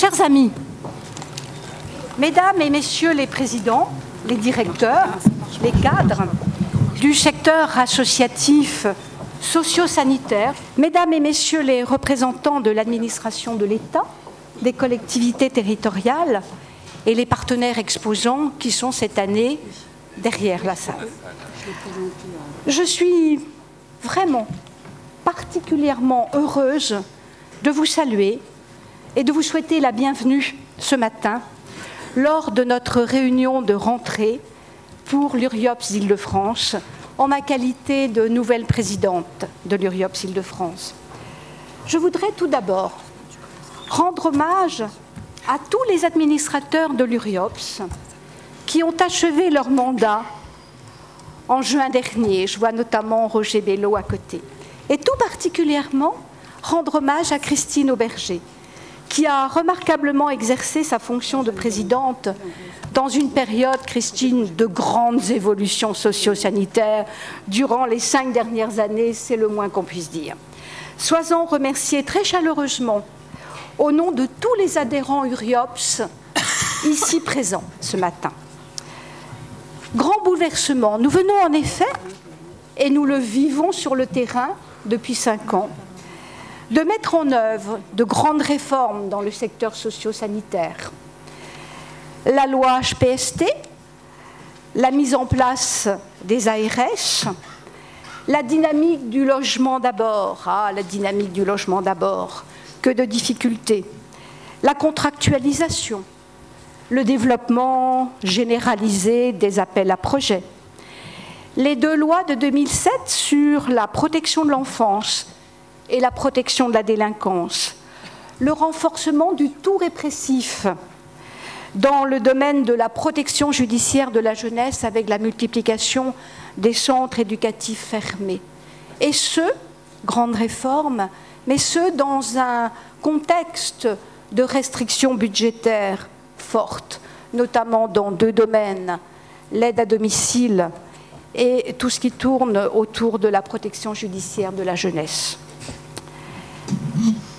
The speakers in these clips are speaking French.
Chers amis, mesdames et messieurs les présidents, les directeurs, les cadres du secteur associatif socio-sanitaire, mesdames et messieurs les représentants de l'administration de l'État, des collectivités territoriales et les partenaires exposants qui sont cette année derrière la salle. Je suis vraiment particulièrement heureuse de vous saluer et de vous souhaiter la bienvenue ce matin lors de notre réunion de rentrée pour l'URIOPS Île-de-France en ma qualité de nouvelle présidente de l'URIOPS Île-de-France. Je voudrais tout d'abord rendre hommage à tous les administrateurs de l'URIOPS qui ont achevé leur mandat en juin dernier. Je vois notamment Roger Bello à côté. Et tout particulièrement rendre hommage à Christine Auberger, qui a remarquablement exercé sa fonction de présidente dans une période, Christine, de grandes évolutions socio-sanitaires durant les 5 dernières années, c'est le moins qu'on puisse dire. Sois-en remerciée très chaleureusement au nom de tous les adhérents URIOPS ici présents ce matin. Grand bouleversement. Nous venons en effet, et nous le vivons sur le terrain depuis 5 ans, de mettre en œuvre de grandes réformes dans le secteur socio-sanitaire. La loi HPST, la mise en place des ARS, la dynamique du logement d'abord. Ah, la dynamique du logement d'abord, que de difficultés. La contractualisation, le développement généralisé des appels à projets. Les 2 lois de 2007 sur la protection de l'enfance et la protection de la délinquance, le renforcement du tout répressif dans le domaine de la protection judiciaire de la jeunesse avec la multiplication des centres éducatifs fermés. Et ce, grande réforme, mais ce dans un contexte de restrictions budgétaires fortes, notamment dans 2 domaines, l'aide à domicile et tout ce qui tourne autour de la protection judiciaire de la jeunesse.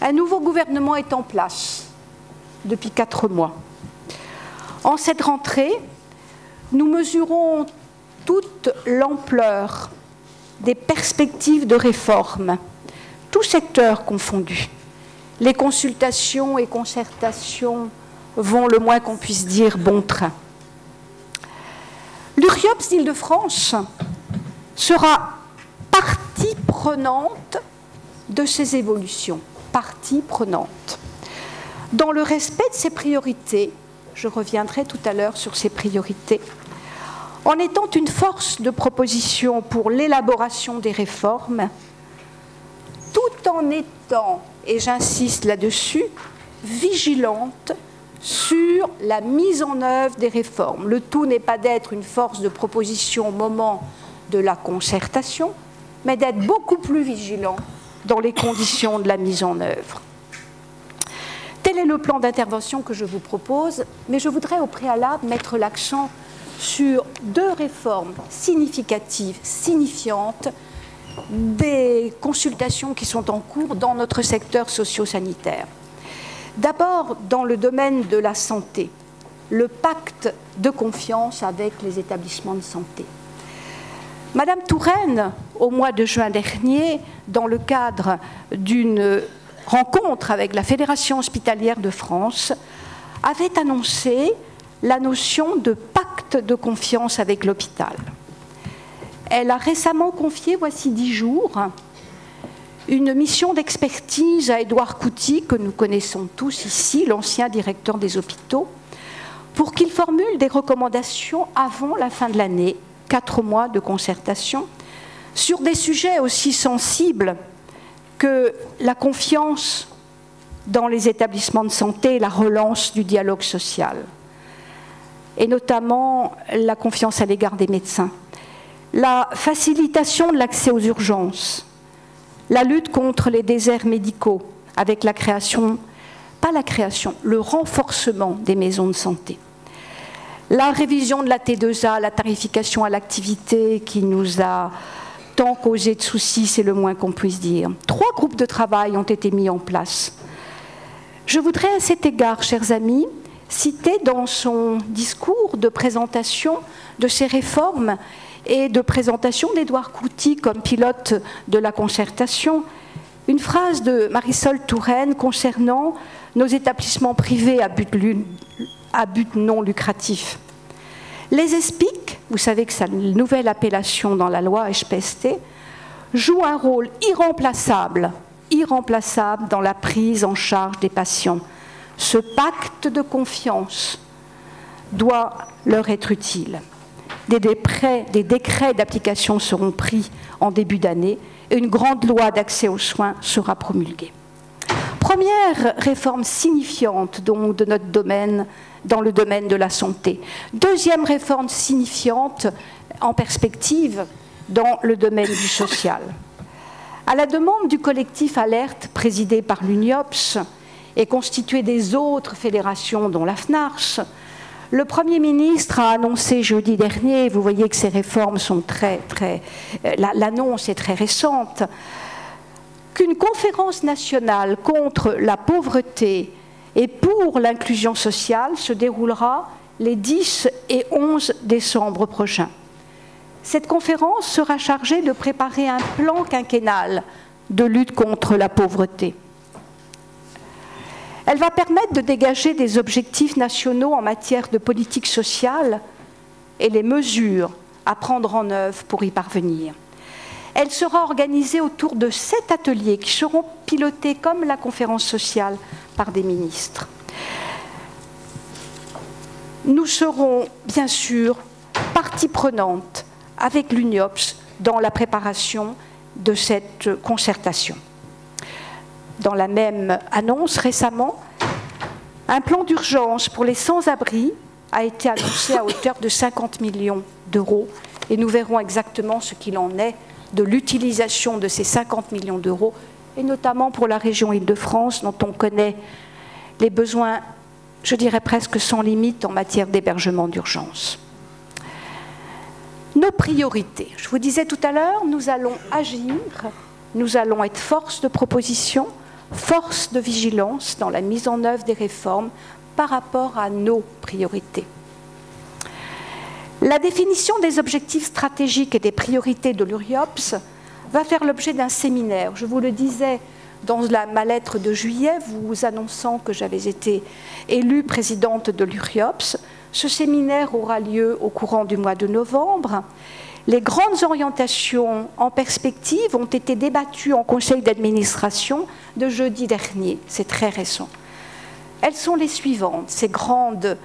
Un nouveau gouvernement est en place depuis 4 mois. En cette rentrée, nous mesurons toute l'ampleur des perspectives de réforme, tous secteurs confondus. Les consultations et concertations vont, le moins qu'on puisse dire, bon train. L'URIOPS Île-de-France sera partie prenante de ces évolutions, partie prenante. Dans le respect de ses priorités, je reviendrai tout à l'heure sur ces priorités, en étant une force de proposition pour l'élaboration des réformes, tout en étant, et j'insiste là-dessus, vigilante sur la mise en œuvre des réformes. Le tout n'est pas d'être une force de proposition au moment de la concertation, mais d'être beaucoup plus vigilant dans les conditions de la mise en œuvre. Tel est le plan d'intervention que je vous propose, mais je voudrais au préalable mettre l'accent sur 2 réformes significatives, signifiantes, des consultations qui sont en cours dans notre secteur socio-sanitaire. D'abord, dans le domaine de la santé, le pacte de confiance avec les établissements de santé. Madame Touraine, au mois de juin dernier, dans le cadre d'une rencontre avec la Fédération hospitalière de France, avait annoncé la notion de pacte de confiance avec l'hôpital. Elle a récemment confié, voici 10 jours, une mission d'expertise à Édouard Couty, que nous connaissons tous ici, l'ancien directeur des hôpitaux, pour qu'il formule des recommandations avant la fin de l'année, 4 mois de concertation, sur des sujets aussi sensibles que la confiance dans les établissements de santé et la relance du dialogue social, et notamment la confiance à l'égard des médecins, la facilitation de l'accès aux urgences, la lutte contre les déserts médicaux avec la création, pas la création, le renforcement des maisons de santé, la révision de la T2A, la tarification à l'activité qui nous a tant causé de soucis, c'est le moins qu'on puisse dire. 3 groupes de travail ont été mis en place. Je voudrais à cet égard, chers amis, citer dans son discours de présentation de ces réformes et de présentation d'Édouard Couty comme pilote de la concertation, une phrase de Marisol Touraine concernant nos établissements privés à but non lucratif. Les ESPIC, vous savez que c'est une nouvelle appellation dans la loi HPST, jouent un rôle irremplaçable dans la prise en charge des patients. Ce pacte de confiance doit leur être utile. Des décrets d'application seront pris en début d'année et une grande loi d'accès aux soins sera promulguée. Première réforme signifiante donc de notre domaine, dans le domaine de la santé. Deuxième réforme signifiante en perspective dans le domaine du social. À la demande du collectif Alerte présidé par l'UNIOPS et constitué des autres fédérations dont la FNARS, le Premier ministre a annoncé jeudi dernier, vous voyez que ces réformes sont l'annonce est très récente, qu'une conférence nationale contre la pauvreté et pour l'inclusion sociale se déroulera les 10 et 11 décembre prochains. Cette conférence sera chargée de préparer un plan quinquennal de lutte contre la pauvreté. Elle va permettre de dégager des objectifs nationaux en matière de politique sociale et les mesures à prendre en œuvre pour y parvenir. Elle sera organisée autour de 7 ateliers qui seront pilotés comme la conférence sociale par des ministres. Nous serons bien sûr partie prenante avec l'UNIOPS dans la préparation de cette concertation. Dans la même annonce récemment, un plan d'urgence pour les sans-abri a été annoncé à hauteur de 50 millions d'euros et nous verrons exactement ce qu'il en est de l'utilisation de ces 50 millions d'euros et notamment pour la région Île-de-France dont on connaît les besoins, je dirais presque sans limite en matière d'hébergement d'urgence. Nos priorités. Je vous disais tout à l'heure, nous allons agir, nous allons être force de proposition, force de vigilance dans la mise en œuvre des réformes par rapport à nos priorités. La définition des objectifs stratégiques et des priorités de l'URIOPS va faire l'objet d'un séminaire. Je vous le disais dans ma lettre de juillet, vous annonçant que j'avais été élue présidente de l'URIOPS. Ce séminaire aura lieu au courant du mois de novembre. Les grandes orientations en perspective ont été débattues en conseil d'administration de jeudi dernier. C'est très récent. Elles sont les suivantes, ces grandes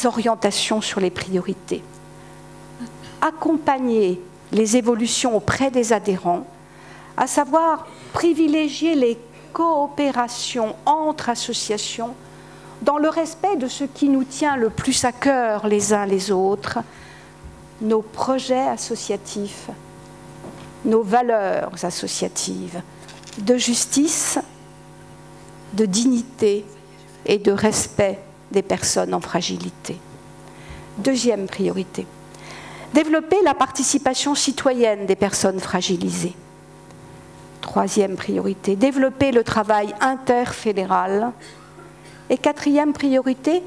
orientations sur les priorités. Accompagner les évolutions auprès des adhérents, à savoir privilégier les coopérations entre associations dans le respect de ce qui nous tient le plus à cœur les uns les autres, nos projets associatifs, nos valeurs associatives, de justice, de dignité et de respect des personnes en fragilité. Deuxième priorité, développer la participation citoyenne des personnes fragilisées. Troisième priorité, développer le travail interfédéral. Et quatrième priorité,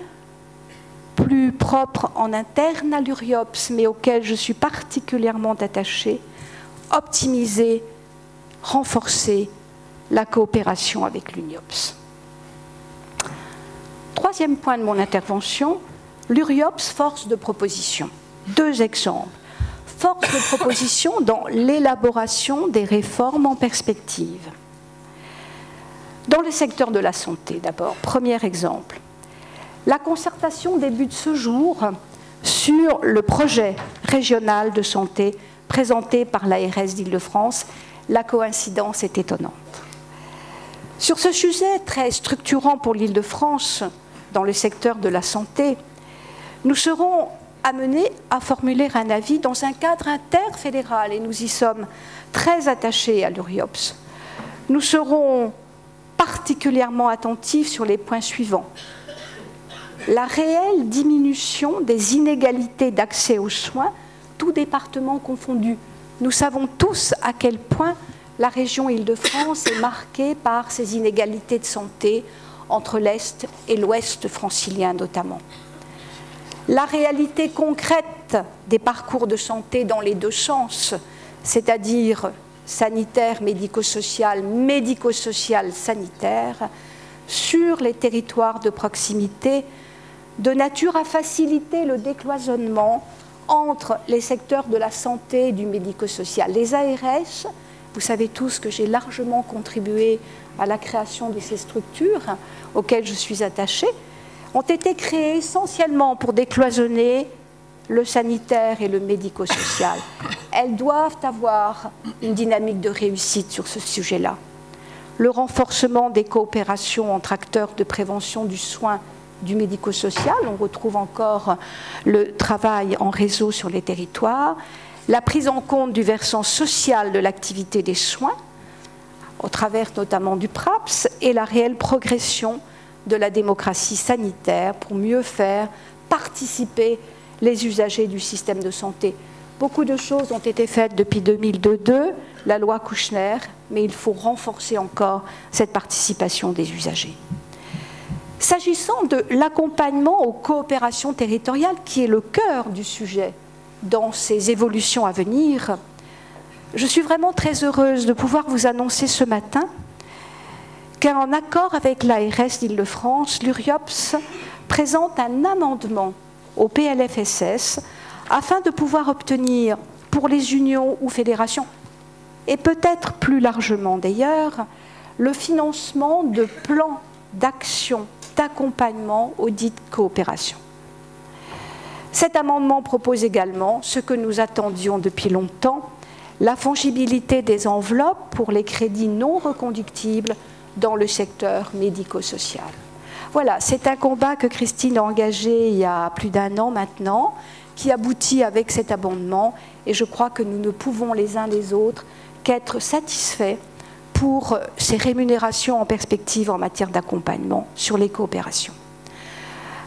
plus propre en interne à l'URIOPS, mais auquel je suis particulièrement attachée, optimiser, renforcer la coopération avec l'UNIOPS. Troisième point de mon intervention, l'URIOPS, force de proposition. Deux exemples. Force de proposition dans l'élaboration des réformes en perspective. Dans le secteur de la santé, d'abord, premier exemple. La concertation débute ce jour sur le projet régional de santé présenté par l'ARS d'Île-de-France. La coïncidence est étonnante. Sur ce sujet très structurant pour l'Île-de-France, dans le secteur de la santé, nous serons amenés à formuler un avis dans un cadre interfédéral et nous y sommes très attachés à l'URIOPS. Nous serons particulièrement attentifs sur les points suivants. La réelle diminution des inégalités d'accès aux soins, tous départements confondus. Nous savons tous à quel point la région Île-de-France est marquée par ces inégalités de santé entre l'Est et l'Ouest francilien notamment. La réalité concrète des parcours de santé dans les deux sens, c'est-à-dire sanitaire, médico-social, médico-social, sanitaire, sur les territoires de proximité, de nature à faciliter le décloisonnement entre les secteurs de la santé et du médico-social. Les ARS, vous savez tous que j'ai largement contribué à la création de ces structures auxquelles je suis attachée, ont été créées essentiellement pour décloisonner le sanitaire et le médico-social. Elles doivent avoir une dynamique de réussite sur ce sujet-là. Le renforcement des coopérations entre acteurs de prévention du soin du médico-social, on retrouve encore le travail en réseau sur les territoires, la prise en compte du versant social de l'activité des soins, au travers notamment du PRAPS, et la réelle progression de la démocratie sanitaire pour mieux faire participer les usagers du système de santé. Beaucoup de choses ont été faites depuis 2002, la loi Kouchner, mais il faut renforcer encore cette participation des usagers. S'agissant de l'accompagnement aux coopérations territoriales, qui est le cœur du sujet dans ces évolutions à venir, je suis vraiment très heureuse de pouvoir vous annoncer ce matin qu'en accord avec l'ARS d'Île-de-France, l'URIOPS présente un amendement au PLFSS afin de pouvoir obtenir pour les unions ou fédérations, et peut-être plus largement d'ailleurs, le financement de plans d'action, d'accompagnement aux dites coopérations. Cet amendement propose également ce que nous attendions depuis longtemps, la fongibilité des enveloppes pour les crédits non reconductibles dans le secteur médico-social. Voilà, c'est un combat que Christine a engagé il y a plus d'1 an maintenant, qui aboutit avec cet amendement, et je crois que nous ne pouvons les uns les autres qu'être satisfaits pour ces rémunérations en perspective en matière d'accompagnement sur les coopérations.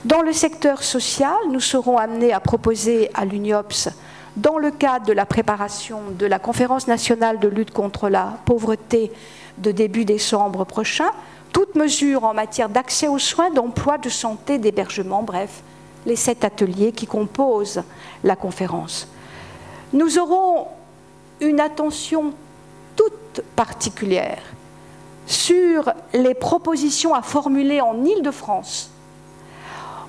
Dans le secteur social, nous serons amenés à proposer à l'UNIOPS, dans le cadre de la préparation de la Conférence nationale de lutte contre la pauvreté de début décembre prochain, toute mesure en matière d'accès aux soins, d'emploi, de santé, d'hébergement, bref, les 7 ateliers qui composent la conférence. Nous aurons une attention toute particulière sur les propositions à formuler en Île-de-France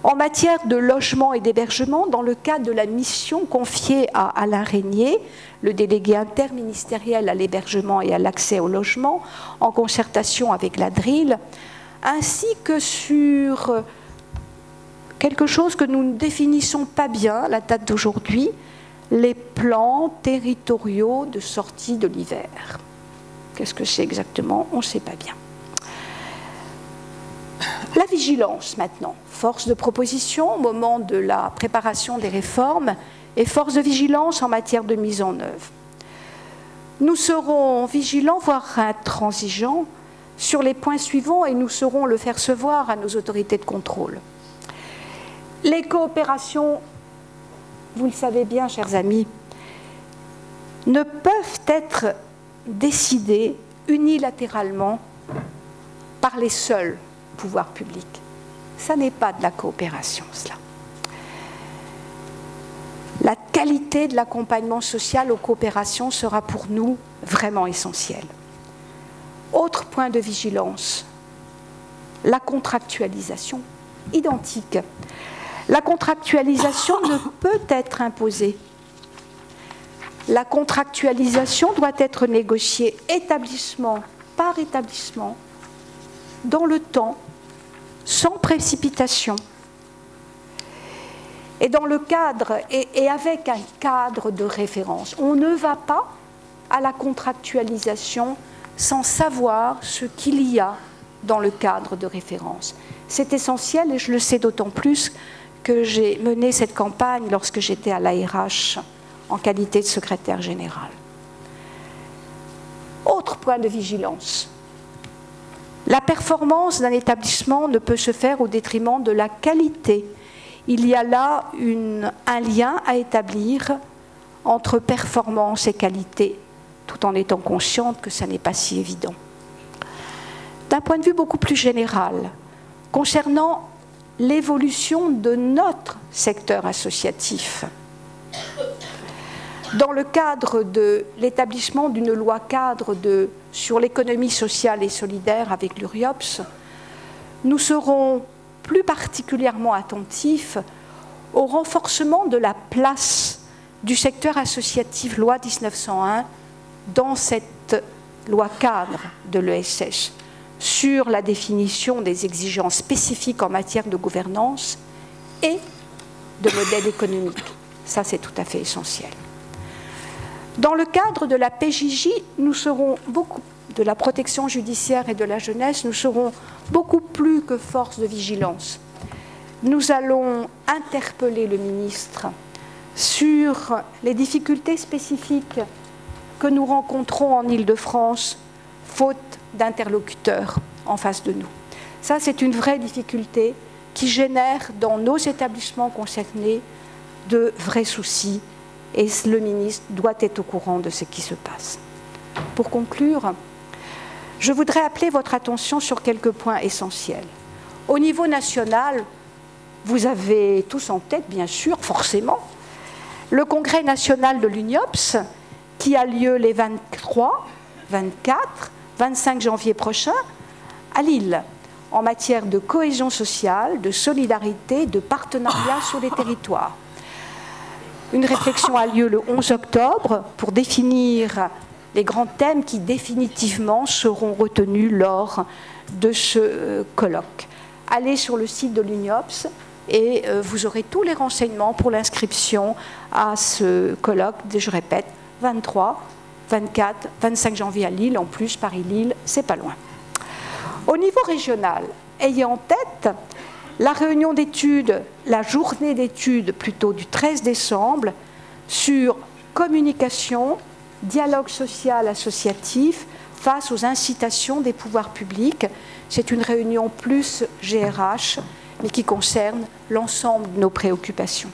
en matière de logement et d'hébergement dans le cadre de la mission confiée à Alain Régnier, le délégué interministériel à l'hébergement et à l'accès au logement, en concertation avec la DRIL, ainsi que sur quelque chose que nous ne définissons pas bien à la date d'aujourd'hui, les plans territoriaux de sortie de l'hiver. Qu'est-ce que c'est exactement? On ne sait pas bien. La vigilance maintenant, force de proposition au moment de la préparation des réformes et force de vigilance en matière de mise en œuvre. Nous serons vigilants, voire intransigeants, sur les points suivants et nous saurons le faire se voir à nos autorités de contrôle. Les coopérations, vous le savez bien, chers amis, ne peuvent être décidées unilatéralement par les seuls pouvoirs publics. Ça n'est pas de la coopération, cela. La qualité de l'accompagnement social aux coopérations sera pour nous vraiment essentielle. Autre point de vigilance, la contractualisation, identique. La contractualisation ne peut être imposée. La contractualisation doit être négociée établissement par établissement, dans le temps, sans précipitation. Et dans le cadre, et avec un cadre de référence. On ne va pas à la contractualisation sans savoir ce qu'il y a dans le cadre de référence. C'est essentiel et je le sais d'autant plus que j'ai mené cette campagne lorsque j'étais à l'ARH en qualité de secrétaire général. Autre point de vigilance. La performance d'un établissement ne peut se faire au détriment de la qualité. Il y a là un lien à établir entre performance et qualité, tout en étant consciente que ça n'est pas si évident. D'un point de vue beaucoup plus général, concernant l'évolution de notre secteur associatif. Dans le cadre de l'établissement d'une loi cadre sur l'économie sociale et solidaire avec l'URIOPS, nous serons plus particulièrement attentifs au renforcement de la place du secteur associatif loi 1901 dans cette loi cadre de l'ESS, sur la définition des exigences spécifiques en matière de gouvernance et de modèle économique. Ça, c'est tout à fait essentiel. Dans le cadre de la PJJ, nous serons beaucoup, de la protection judiciaire et de la jeunesse, nous serons beaucoup plus que force de vigilance. Nous allons interpeller le ministre sur les difficultés spécifiques que nous rencontrons en Île-de-France, faute d'interlocuteurs en face de nous. Ça, c'est une vraie difficulté qui génère dans nos établissements concernés de vrais soucis, et le ministre doit être au courant de ce qui se passe. Pour conclure, je voudrais appeler votre attention sur quelques points essentiels. Au niveau national, vous avez tous en tête, bien sûr, forcément, le congrès national de l'UNIOPS qui a lieu les 23, 24, 25 janvier prochains à Lille, en matière de cohésion sociale, de solidarité, de partenariat sur les territoires. Une réflexion a lieu le 11 octobre pour définir les grands thèmes qui définitivement seront retenus lors de ce colloque. Allez sur le site de l'UNIOPS et vous aurez tous les renseignements pour l'inscription à ce colloque, je répète, 23, 24, 25 janvier à Lille, en plus Paris-Lille, c'est pas loin. Au niveau régional, ayez en tête la réunion d'études, la journée d'études plutôt du 13 décembre sur communication, dialogue social associatif face aux incitations des pouvoirs publics. C'est une réunion plus GRH, mais qui concerne l'ensemble de nos préoccupations.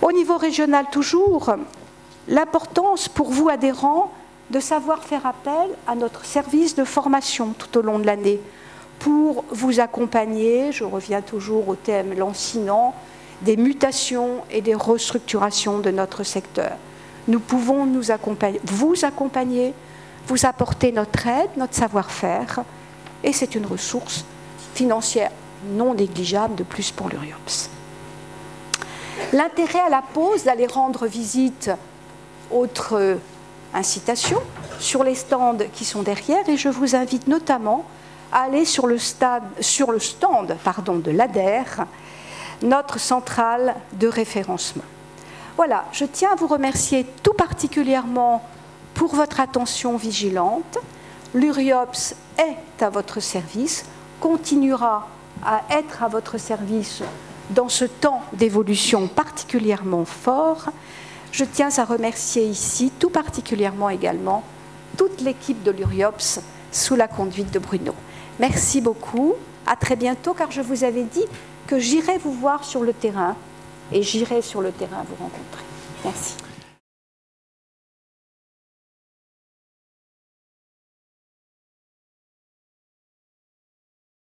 Au niveau régional toujours, l'importance pour vous adhérents de savoir faire appel à notre service de formation tout au long de l'année pour vous accompagner, je reviens toujours au thème lancinant, des mutations et des restructurations de notre secteur. Nous pouvons vous accompagner, vous apporter notre aide, notre savoir-faire, et c'est une ressource financière non négligeable de plus pour l'URIOPS. L'intérêt à la pause d'aller rendre visite, autre incitation, sur les stands qui sont derrière, et je vous invite notamment à aller sur le stand de l'ADER, notre centrale de référencement. Voilà, je tiens à vous remercier tout particulièrement pour votre attention vigilante. L'URIOPS est à votre service, continuera à être à votre service dans ce temps d'évolution particulièrement fort. Je tiens à remercier ici tout particulièrement également toute l'équipe de l'URIOPS sous la conduite de Bruno. Merci beaucoup, à très bientôt, car je vous avais dit que j'irai vous voir sur le terrain et j'irai sur le terrain vous rencontrer. Merci.